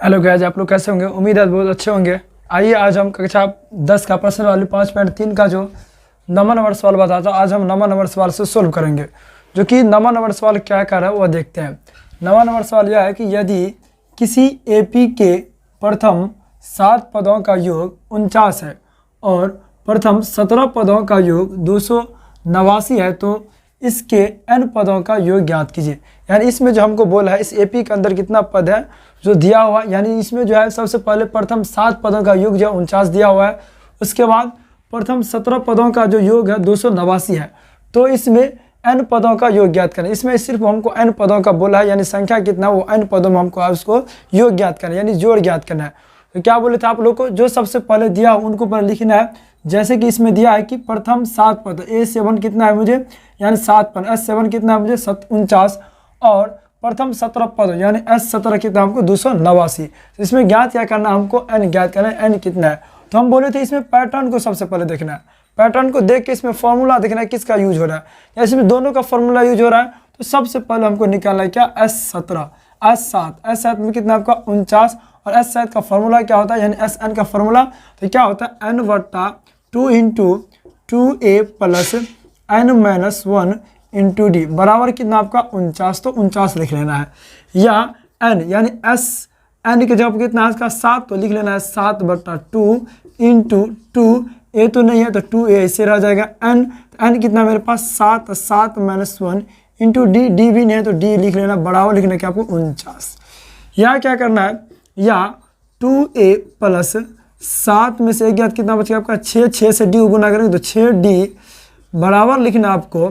Hello guys, आप लोग कैसे होंगे। उम्मीद है बहुत अच्छे होंगे। आइए आज हम कक्षा 10 का प्रश्न वाली 5.3 का जो नंबर नंबर सवाल बताता आज हम नंबर नंबर सवाल से सोल्व करेंगे। जो कि नंबर नंबर सवाल क्या कर रहा है वो देखते हैं। नंबर नंबर सवाल यह है कि यदि किसी एपी के प्रथम 7 पदों का योग 49 है और प्रथम 17 पदों का योग 289 है तो इसके n पदों का योग ज्ञात कीजिए। यानी इसमें जो हमको बोला है इस एपी के अंदर कितना पद है जो दिया हुआ, यानी इसमें जो है सबसे पहले प्रथम 7 पदों का योग जो 49 दिया हुआ है। उसके बाद प्रथम 17 पदों का जो योग है 289 है। तो इसमें n पदों का योग ज्ञात करें। इसमें सिर्फ हमको n पदों का बोला है, यानी संख्या कितना वो n पदों में हमको उसको योग ज्ञात करना है, यानी जोड़ ज्ञात करना है। तो क्या बोले थे आप लोग को, जो सबसे पहले दिया हो उनको पर लिखना है। जैसे कि इसमें दिया है कि प्रथम 7 पद A7 कितना है मुझे, यानी 7 पद, S7 कितना है मुझे 49 और प्रथम 17 पद यानी S17 कितना हमको 289। इसमें ज्ञात क्या करना हमको, n ज्ञात करना है, n कितना है। तो हम बोले थे इसमें पैटर्न को सबसे पहले देखना है। पैटर्न को देख के इसमें फॉर्मूला देखना है किसका यूज हो रहा है, या इसमें दोनों का फॉर्मूला यूज हो रहा है। तो सबसे पहले हमको निकालना है क्या, S17 S7 में कितना आपका 49 और S7 का फॉर्मूला क्या होता है, यानी Sn का फॉर्मूला तो क्या होता है n/2 × 2a plus n-1 into D बराबर कितना आपका 49। तो 49 लिख लेना है, या n यानी n के जब कितना है इसका 7 तो लिख लेना है 7/2 इंटू 2a तो नहीं है तो 2a ऐसे रह जाएगा। n कितना मेरे पास 7 इंटू डी भी नहीं है तो d लिख लेना, बराबर लिखना क्या आपको 49। या क्या करना है, या 2a प्लस 7 में से एक ज्ञात कितना बचेगा आपका 6 से d गुना करेंगे तो 6d बराबर लिखना आपको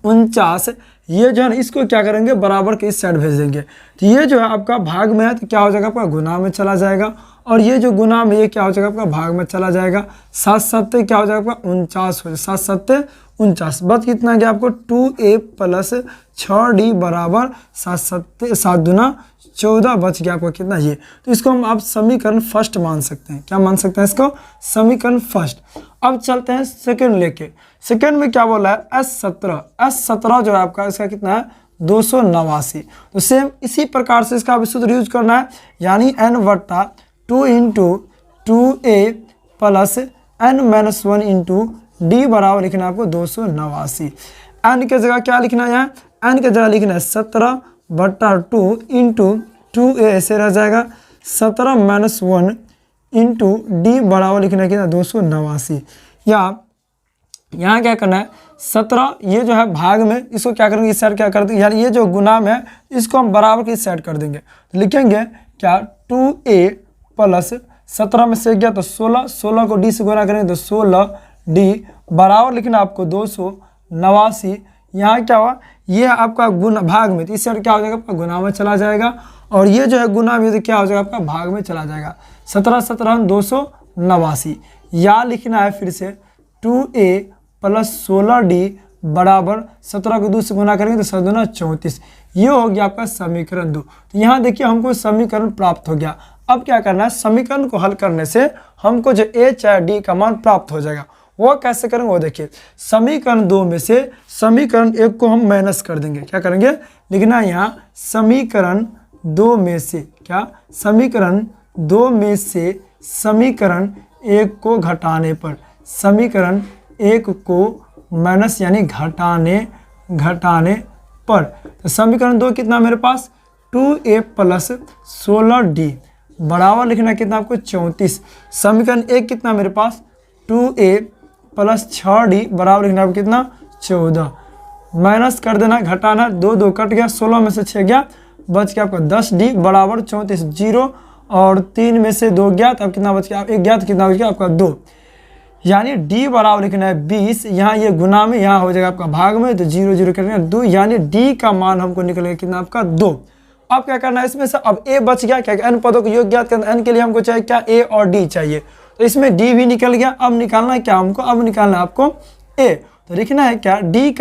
49। ये जो है ना इसको क्या करेंगे बराबर के इस साइड भेज देंगे। तो ये जो है आपका भाग में है तो क्या हो जाएगा आपका गुना में चला जाएगा, और ये जो गुना में ये क्या हो जाएगा आपका भाग में चला जाएगा। 7 क्या हो जाएगा आपका 49 हो जाएगा, 7 49 बस कितना गया आपको 2a प्लस 6d बराबर 7 दूना 14 बच गया आपको कितना ये। तो इसको हम आप समीकरण फर्स्ट मान सकते हैं। क्या मान सकते हैं इसको, समीकरण फर्स्ट। अब चलते हैं सेकंड लेके। सेकंड में क्या बोला है S17 जो है आपका इसका कितना है 289। तो सेम इसी प्रकार से इसका सूत्र यूज करना है, यानी n/2 into 2a plus n-1 into D बराबर लिखना है आपको 289। n के जगह क्या लिखना है, यहाँ n के जगह लिखना है 17/2 इंटू 2a ऐसे रह जाएगा 17-1 इंटू डी बराबर लिखना है कितना 289। या यहाँ क्या करना है 17 ये जो है भाग में इसको क्या करेंगे इस साइड क्या कर देंगे, यानी ये जो गुना में है इसको हम बराबर की इस साइड कर देंगे। तो लिखेंगे क्या 2a प्लस 17 में से गया तो 16 को d से गुना करेंगे तो 16d बराबर लिखना आपको 289। यहाँ क्या हुआ, ये आपका गुना भाग में, तो इस साइड क्या हो जाएगा आपका गुना में चला जाएगा, और ये जो है गुना में तो क्या हो जाएगा आपका भाग में चला जाएगा। 17 289। या लिखना है फिर से 2a प्लस 16d बराबर 17 को 2 से गुना करेंगे तो 7 दूना 34। ये हो गया आपका समीकरण 2। तो यहाँ देखिए हमको समीकरण प्राप्त हो गया। अब क्या करना है, समीकरण को हल करने से हमको जो a चाहे d का मान प्राप्त हो जाएगा। वो कैसे करेंगे वो देखिए, समीकरण 2 में से समीकरण 1 को हम माइनस कर देंगे। क्या करेंगे, लिखना है यहाँ समीकरण 2 में से, क्या समीकरण 2 में से समीकरण 1 को घटाने पर, समीकरण 1 को माइनस यानी घटाने पर, तो समीकरण 2 कितना मेरे पास 2a प्लस 16d बराबर लिखना कितना आपको 34। समीकरण 1 कितना मेरे पास 2a प्लस 6d बराबर लिखना आपको कितना 14। माइनस कर देना, घटाना, 2 कट गया, 16 में से 6 गया, बच गया आपका 10d बराबर 34। 0 और 3 में से 2 गया तब कितना बच गया, 1 गया तो कितना बच गया आपका 2, यानी d बराबर लिखना है 20। यहाँ ये गुना में यहाँ हो जाएगा आपका भाग में तो 0 करेंगे 2, यानी d का मान हमको निकलेगा कितना आपका 2। अब क्या करना है इसमें से, अब a बच गया, क्या n पदों को योग ज्ञात करना, n के लिए हमको चाहिए क्या a और d चाहिए, तो इसमें d भी निकल गया। अब निकालना है क्या हमको, अब निकालना है आपको a। तो लिखना है क्या d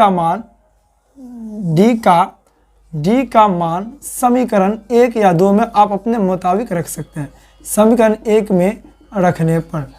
का मान समीकरण 1 या 2 में आप अपने मुताबिक रख सकते हैं। समीकरण 1 में रखने पर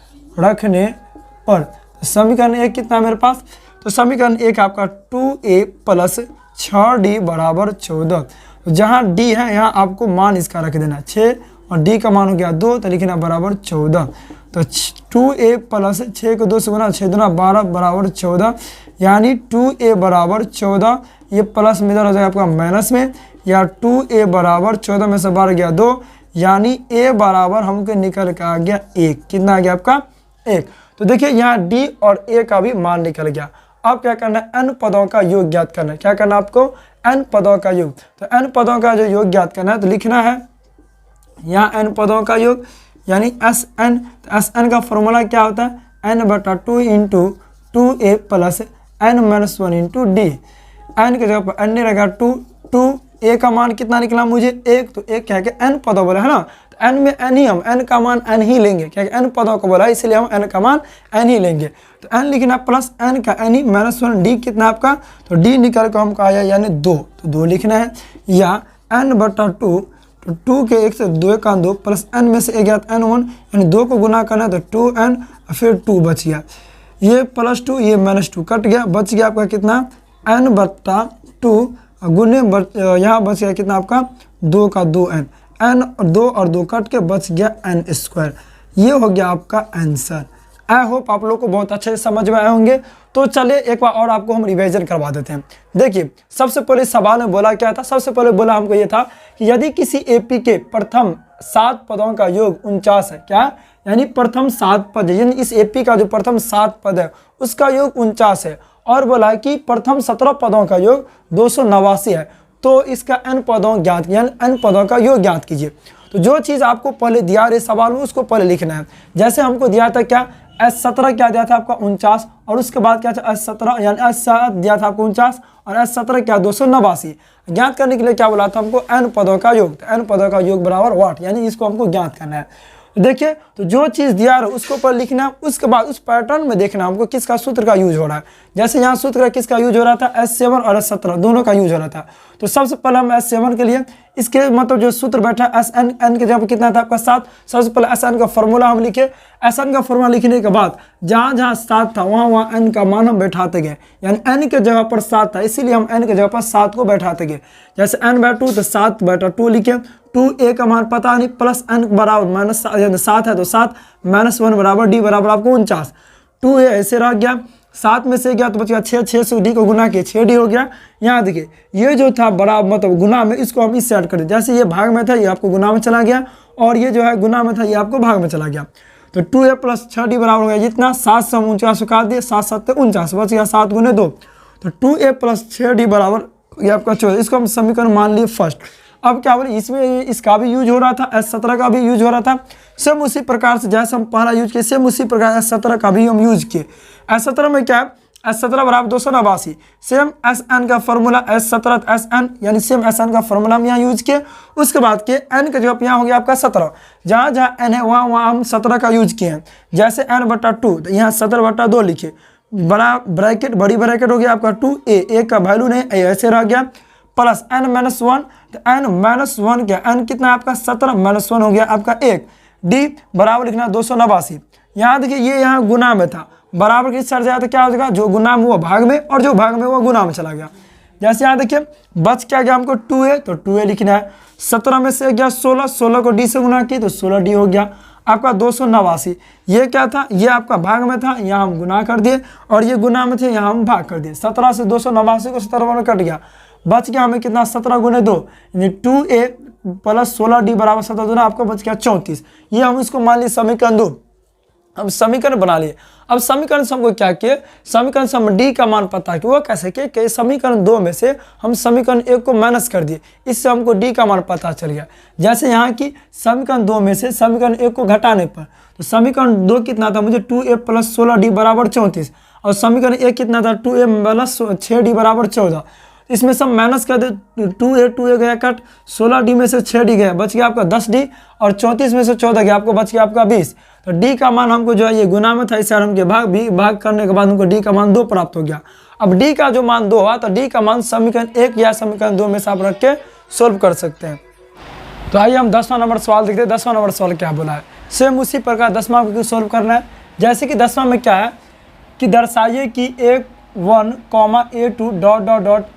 समीकरण 1 कितना मेरे पास, तो समीकरण 1 आपका 2a प्लस 6d बराबर 14। तो जहाँ d है यहाँ आपको मान इसका रख देना 6 और डी का मान हो गया 2, तो लिखना बराबर 14। तो 2a प्लस 6 को 2 से गुना, 6 दूना 12 बराबर 14, यानी 2a बराबर 14। ये प्लस में इधर हो जाएगा आपका माइनस में, या 2a बराबर 14 में से 12 गया 2, यानी a बराबर हमको निकल के आ गया 1। कितना आ गया आपका 1। तो देखिए यहाँ d और a का भी मान निकल गया। अब क्या करना है, n पदों का योग ज्ञात करना है। क्या करना है आपको, n पदों का योग। तो n पदों का जो योग ज्ञात करना है तो लिखना है यहाँ n पदों का योग यानी Sn। तो Sn का फॉर्मूला क्या होता है, n/2 into 2a plus n-1 into D. n के जगह पर n रहेगा 2 a का मान कितना निकला मुझे 1, तो 1 क्या है कि n पदों बोला है ना, तो n में n ही, हम n का मान n ही लेंगे, क्या n पदों को बोला इसलिए हम n का मान n ही लेंगे। तो n लिखना प्लस n का n ही -1 d कितना आपका, तो d निकल कर हमको आया यानी 2, तो 2 लिखना है, या n/2, तो 2 के 1 से 2 का 2 प्लस n में से 1 गया n1, यानी 2 को गुना करना है तो 2n, फिर 2 बच गया, ये +2 ये -2 कट गया, बच गया आपका कितना n/2 गुने यहाँ बच गया कितना आपका 2 का 2n, n और 2 और 2 कट के बच गया n²। ये हो गया आपका आंसर। आई होप आप लोग को बहुत अच्छे से समझ में आए होंगे। तो चलिए एक बार और आपको हम रिवीजन करवा देते हैं। देखिए सबसे पहले सवाल में बोला क्या था, सबसे पहले बोला हमको ये था कि यदि किसी एपी के प्रथम 7 पदों का योग 49 है, क्या यानी प्रथम 7 पद, यानी इस एपी का जो प्रथम 7 पद है उसका योग 49 है, और बोला कि प्रथम 17 पदों का योग 289 है, तो इसका n पदों ज्ञात यानी n पदों का योग ज्ञात कीजिए। तो जो चीज़ आपको पहले दिया रहे सवाल में उसको पहले लिखना है। जैसे हमको दिया था क्या S17 क्या दिया था आपका 49, और उसके बाद क्या था S17 यानी S7 दिया था आपको 49, और S17 क्या 289। ज्ञात करने के लिए क्या बोला था हमको n पदों का योग, तो n पदों का योग बराबर वाट, यानी इसको हमको ज्ञात करना है। देखिए तो जो चीज़ दिया है उसको पर लिखना, उसके बाद उस पैटर्न में देखना हमको किसका सूत्र का यूज हो रहा है। जैसे यहाँ सूत्र का किसका यूज हो रहा था, S7 और S17 दोनों का यूज हो रहा था। तो सबसे पहले हम S7 के लिए इसके मतलब जो सूत्र बैठा Sn, n के जगह पर कितना था आपका 7। सबसे पहले Sn का फॉर्मूला हम लिखे, Sn का फॉर्मूला लिखने के बाद जहाँ जहाँ 7 था वहाँ n का मान हम बैठाते गए, यानी n के जगह पर 7 था इसीलिए हम n के जगह पर 7 को बैठाते गए। जैसे n/2 तो 7/2 लिखे, 2a का मान पता नहीं, प्लस n बराबर -7 है तो 7 -1 बराबर d बराबर आपको 49। 2a ऐसे रह गया, 7 में से गया तो बच गया 6, 6 से d को गुना किए 6d हो गया। यहाँ देखिए ये जो था बड़ा मतलब गुना में, इसको हम इससे ऐड कर दें, जैसे ये भाग में था ये आपको गुना में चला गया, और ये जो है गुना में था ये आपको भाग में चला गया। तो 2a प्लस 6d बराबर हो गया जितना 7 से हम 49 काट दिए, 7 7 49 बच गया 7 गुने 2, तो 2a प्लस 6d बराबर ये आपका 14। इसको हम समीकरण मान लिए फर्स्ट। अब क्या बोले इसमें इसका भी यूज हो रहा था, S17 का भी यूज हो रहा था, सेम उसी प्रकार से जैसे हम पहला यूज किए सेम उसी प्रकार S17 का भी हम यूज किए। S17 में क्या है, S17 बराबर 289, सेम Sn का फॉर्मूला S17 Sn यानी सेम Sn का फॉर्मूला हम यहाँ यूज किए। उसके बाद के n के जगह यहाँ हो गया आपका 17, जहाँ जहाँ n है वहाँ हम 17 का यूज किए हैं। जैसे n/2 तो यहाँ 17/2 लिखे, बड़ा ब्रैकेट बड़ी ब्रैकेट हो गया आपका 2a का वैल्यू नहीं ऐसे रह गया, प्लस n-1, तो n-1 क्या n कितना आपका 17 -1 हो गया आपका 1, d बराबर लिखना 289। यहाँ देखिए ये यहाँ गुना में था, बराबर किस सर जाए तो क्या हो जाएगा, जो गुना में हुआ भाग में और जो भाग में हुआ गुना में चला गया। जैसे यहाँ देखिए बच क्या गया हमको 2a, तो 2a लिखना है, 17 में से गया 16, 16 को d से गुना किए तो 16d हो गया आपका 289। ये क्या था, ये आपका भाग में था, यहाँ हम गुना कर दिए, और ये गुना में थे यहाँ हम भाग कर दिए। 17 से 289 को 17 में कट गया, बच गया हमें कितना 17 गुने 2 यानी 2a प्लस 16d बराबर 17 दूना आपको बच गया 34। ये हम इसको मान लिए समीकरण 2। हम समीकरण बना लिए। अब समीकरण से हमको क्या किए, समीकरण से हम d का मान पता कि वो कैसे किए कि समीकरण 2 में से हम समीकरण 1 को माइनस कर दिए, इससे हमको d का मान पता चल गया। जैसे यहाँ की समीकरण 2 में से समीकरण 1 को घटाने पर तो समीकरण 2 कितना था मुझे 2a प्लस 16d बराबर 34, और समीकरण 1 कितना था 2a प्लस 6d बराबर 14। इसमें सब माइनस कर दे, 2a गया कट, 16d में से 6d गया बच गया आपका 10d, और 34 में से 14 गया आपको बच गया आपका 20। तो d का मान हमको जो है ये गुना में था, इसे हम के भाग करने के बाद हमको d का मान 2 प्राप्त हो गया। अब d का जो मान 2 हुआ तो d का मान समीकरण 1 या समीकरण 2 में से आप रख के सोल्व कर सकते हैं। तो आइए हम 10वां नंबर सवाल देखते हैं। 10वां नंबर सवाल क्या बोला है, सेम उसी प्रकार 10वां को सोल्व करना है। जैसे कि 10वां में क्या है कि दर्शाइए कि A1, A2 ...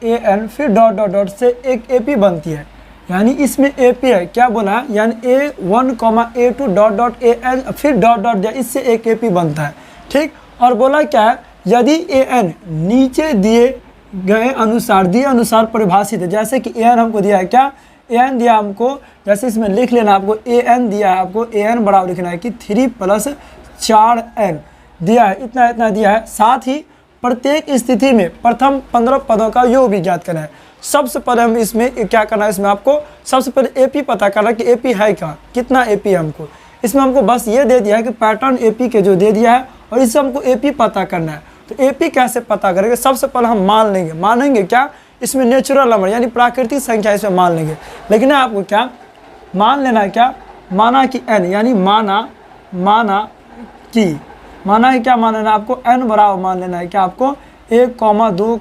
AN फिर ... से एक AP बनती है। यानी इसमें ए पी है, क्या बोला है, यानी A1, A2 dot dot AN फिर डॉट डॉट दिया, इससे एक ए पी बनता है। ठीक, और बोला क्या है, यदि AN नीचे दिए गए अनुसार परिभाषित है, जैसे कि AN हमको दिया है, क्या AN दिया हमको, जैसे इसमें लिख लेना आपको AN दिया है, आपको AN बराबर लिखना है कि 3 + 4n दिया है, इतना इतना दिया है। साथ ही प्रत्येक स्थिति में प्रथम 15 पदों का योग भी ज्ञात करना है। सबसे पहले हम इसमें क्या करना है, इसमें आपको सबसे पहले एपी पता करना है कि एपी है क्या, कितना एपी है हमको। इसमें हमको बस ये दे दिया है कि पैटर्न एपी के जो दे दिया है, और इससे हमको एपी पता करना है। तो एपी कैसे पता करेंगे, सबसे पहले हम मानेंगे क्या, इसमें नेचुरल नंबर यानी प्राकृतिक संख्या इसमें मान लेंगे। लेकिन आपको क्या मान लेना है, क्या माना कि n, यानी माना है, क्या मान लेना है आपको, n बराबर मान लेना है, क्या आपको 1, 2,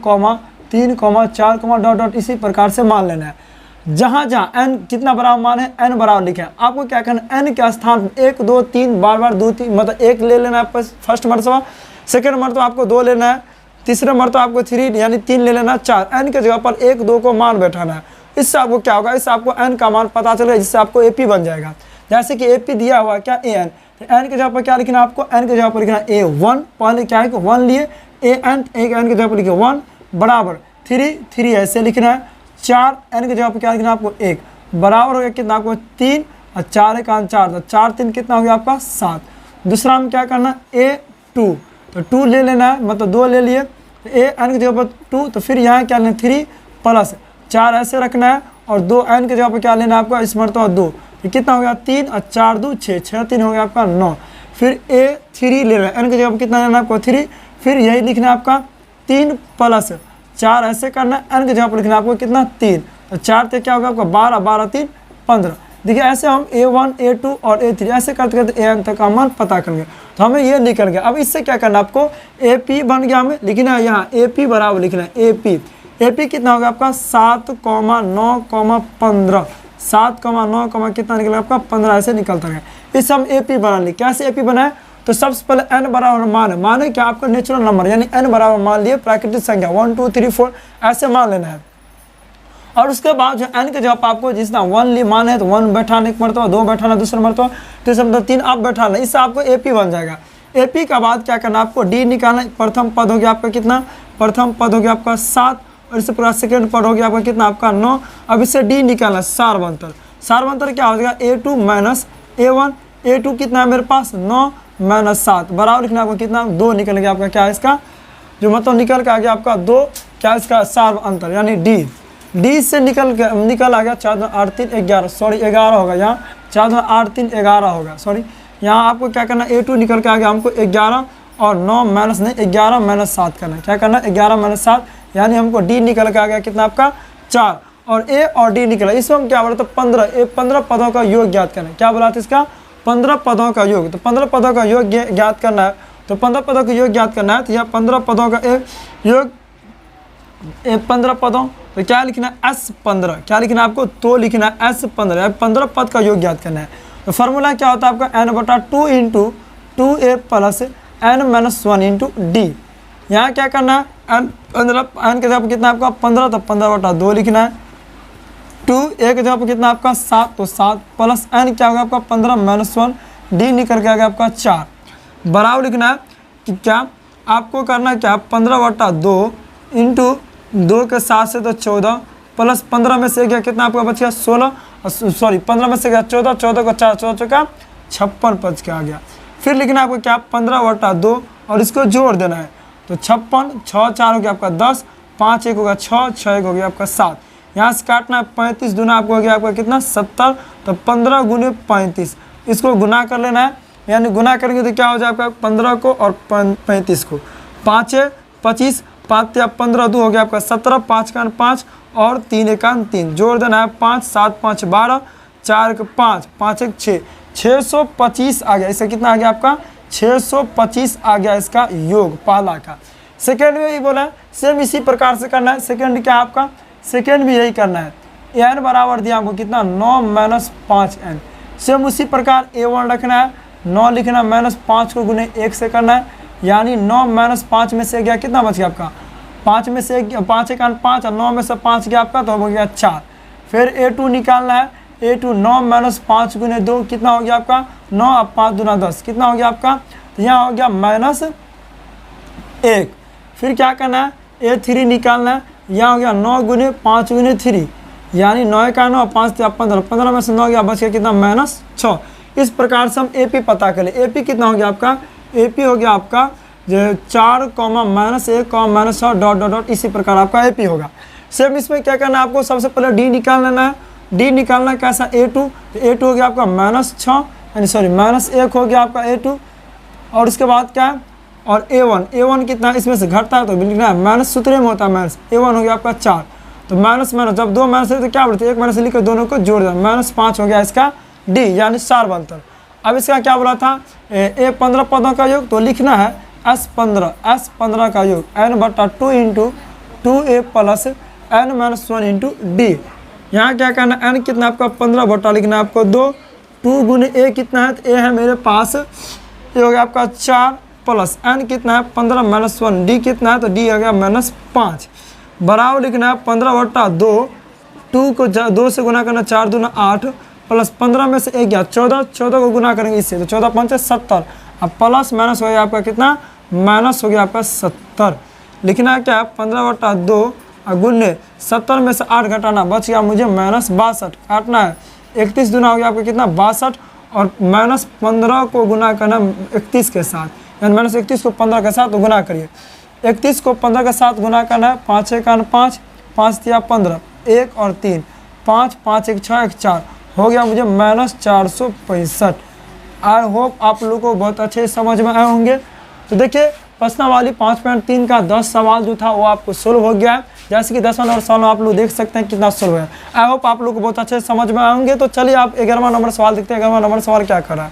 3, 4 डॉट डॉट इसी प्रकार से मान लेना है। जहाँ n कितना बराबर मान है, n बराबर लिखे हैं, आपको क्या करना है, n के स्थान 1, 2, 3 बार 2, 3 मतलब 1 ले लेना है आपको फर्स्ट मरतबा, सेकेंड मरतबा आपको 2 लेना है, तीसरे मरतबा आपको 3 यानी 3 ले लेना, 4 n के जगह पर 1, 2 को मान बैठाना है। इससे आपको क्या होगा, इससे आपको n का मान पता चलेगा, जिससे आपको AP बन जाएगा। जैसे कि AP दिया हुआ क्या AN, तो n के जगह पर क्या लिखना है आपको, n के जगह पर लिखना A1, पहले क्या है कि 1 लिए, AN n के जगह पर लिखे 1 बराबर 3 ऐसे लिखना है, 4 n के जगह पर क्या लिखना है आपको 1 बराबर हो गया कितना आपको 3, और 4 1 4, तो 4 3 कितना हो गया आपका 7। दूसरा में क्या करना है A2, तो 2 ले लेना है, मतलब 2 ले लिए, तो n की जगह पर 2, तो फिर यहाँ क्या लेना 3 + 4 ऐसे रखना है, और 2 n की जगह पर क्या लेना है आपका इस मरतबा 2, ये कितना हो गया 3 और 4 2 6, 6 3 हो गया आपका 9। फिर A3 ले लेना है, n की जगह पर कितना लेना है आपको 3, फिर यही लिखना है आपका 3 + 4 ऐसे करना है, n की जगह पर लिखना है आपको कितना 3, तो 4 से क्या होगा आपका 12, 12 3 15। देखिए ऐसे हम A1 A2 और A3 ऐसे करते करते AN तक का मान पता करेंगे, तो हमें ये निकल गया। अब इससे क्या करना है आपको, AP बन गया, हमें लिखना है यहाँ AP बराबर लिखना है AP कितना होगा आपका 7, 9, 15, 7, 9, कितना निकलेगा आपका 15 ऐसे निकलता है। इससे हम AP बना ली। कैसे AP बनाए, तो सबसे पहले n बराबर माने क्या आपका नेचुरल नंबर यानी n बराबर मान लिए प्राकृतिक संख्या 1 2 3 4 ऐसे मान लेना है। और उसके बाद जो n के जवाब आपको जितना 1 लिए मान है तो 1 बैठाने एक मरतबा, 2 बैठाना दूसरा मरतबा, तीसरा मतलब 3 आप बैठाना, इससे आपको AP बन जाएगा। AP के बाद क्या करना आपको D निकालना, प्रथम पद हो गया आपका कितना, प्रथम पद हो गया आपका 7, और इससे पूरा सेकेंड पद हो गया आपका कितना आपका 9। अब इससे D निकालना सारवंतर क्या हो जाएगा A2 - A1, A2 कितना है मेरे पास 9 - 7 बराबर लिखना आपको कितना 2 निकल गया आपका, क्या है इसका जो मतलब निकल के आ गया आपका 2, क्या इसका सार्वअंतर यानी D से निकल आ गया 4 2 8 3 11, सॉरी 11 होगा, यहाँ 4 2 8 3 11 होगा, सॉरी यहाँ आपको क्या करना A2 निकल के आ गया हमको 11 और 9 माइनस नहीं 11 - 7 करना है, क्या करना 11 - 7 यानी हमको D निकल के आ गया कितना आपका 4, और A और D निकला। इसमें हम क्या बोला तो 15 पदों का योग ज्ञात करना है। क्या बोला था इसका 15 पदों का योग, तो 15 पदों का योग ज्ञात करना है, तो 15 पदों का योग ज्ञात करना है, तो यहाँ 15 पदों का योग 15 पदों, तो क्या लिखना है S15, क्या लिखना है आपको तो लिखना है S15, 15 पद का योग ज्ञात करना है। तो फार्मूला क्या होता है आपका n/2 × 2a + n - 1 × d। यहाँ क्या करना है n के जगह कितना आपका 15, तो 15/2 लिखना है, 2 a के जगह कितना आपका 7, तो 7 प्लस n क्या होगा आपका 15 - 1 d निकल के आ गया आपका 4 बराबर लिखना है कि क्या आपको करना क्या 15/2 × 2 के 7 से तो 14 प्लस 15 में से गया कितना आपका बच गया 16, सॉरी 15 में से गया 14, 14 को 4 14 का 56 बच के आ गया। फिर लिखना आपको क्या 15/2 और इसको जोड़ देना है, तो 56 6 4 हो गया आपका 10, 5 1 हो गया 6, 6 1 हो गया आपका 7, यहाँ से काटना है 35 दूना आपको हो गया आपका कितना 70, तो 15 × 35 इसको गुना कर लेना है, यानी गुना करेंगे तो क्या हो जाएगा 15 को और 35 को, 5 25 5 या 15 2 हो गया आपका 17, 5 का 5 और 3 1 3 जोड़ देना है 5 7 5 12, 4 1 5 5 1 6, 625 आ गया। इससे कितना आ गया आपका 625 आ गया इसका योग पहला का। सेकेंड में भी बोला सेम इसी प्रकार से करना है, सेकेंड क्या आपका सेकेंड भी यही करना है, n बराबर दिया आपको कितना 9 - 5n, सेम उसी प्रकार A1 रखना है, 9 लिखना -5 को गुने 1 से करना है, यानी 9 - 5 में से गया कितना बच गया आपका 5 में से 5 1 5 और 9 में से 5 गया आपका तो हो गया 4। फिर A2 निकालना है। A2 9 माइनस 5 गुने 2 कितना हो गया आपका 9, अब 5 दूना 10 कितना हो गया आपका, तो यहाँ हो गया -1। फिर क्या करना है, A3 निकालना है। यहाँ हो गया 9 गुने 5 गुने 3 यानी 9 का 9, 5 15, 15 में से 9 गया, बच गया कितना -6। इस प्रकार से हम AP पता करें। AP कितना हो गया आपका, AP हो गया आपका 4, -1, -6 डॉट डॉट डॉट, इसी प्रकार आपका AP होगा। सेम इसमें क्या करना है आपको, सबसे पहले D निकाल लेना है। D निकालना कैसा, A2, तो A2 हो गया आपका -6 यानी सॉरी -1 हो गया आपका A2। और उसके बाद क्या है, और A1 कितना इसमें से घटता है तो लिखना है माइनस, सूत्र में होता है माइनस। A1 हो गया आपका 4, तो माइनस माइनस जब 2 माइनस है तो क्या बोलते हैं, 1 माइनस लिख कर दोनों को जोड़ दिया, -5 हो गया इसका D यानी 4 बनता। अब इसका क्या बोला था, A15 पदों का योग, तो लिखना है S15 का योग n/2 into 2A plus n-1 into D। यहाँ क्या करना, n कितना आपका 15 बटा लिखना है आपको 2, 2 गुने A कितना है, तो A है मेरे पास, ये हो गया आपका 4 प्लस n कितना है 15 -1, D कितना है, तो D हो गया -5 बराबर लिखना है 15 बटा 2, 2 को 2 से गुना करना, 4 दूना 8 प्लस 15 में से 1 गया 14, 14 को गुना करेंगे इससे, तो 14 5 70, अब प्लस माइनस हो गया आपका कितना, माइनस हो गया आपका 70। लिखना है क्या है 15 बटा 2 और गुने 70 में से 8 घटाना, बच गया मुझे -62, काटना है 31 दूना हो गया आपका कितना 62, और -15 को गुना करना 31 के साथ, यानी -31 को 15 के साथ तो गुना करिए। 31 को 15 के साथ गुना करना है, 5 1 5, 5 3 15, 1 और 3, 5 5 1 6 1 4 हो गया मुझे -465। आई होप आप लोगों को बहुत अच्छे समझ में आए होंगे। तो देखिए प्रश्नावली 5.3 का 10 सवाल जो था वो आपको सोल्व हो गया है। जैसे कि 10वां नंबर सवाल आप लोग देख सकते हैं कितना सोल्व है। आई होप आप लोग को बहुत अच्छे समझ में आए होंगे। तो चलिए आप 11वां नंबर सवाल देखते हैं। 11वां नंबर सवाल क्या कर रहा है।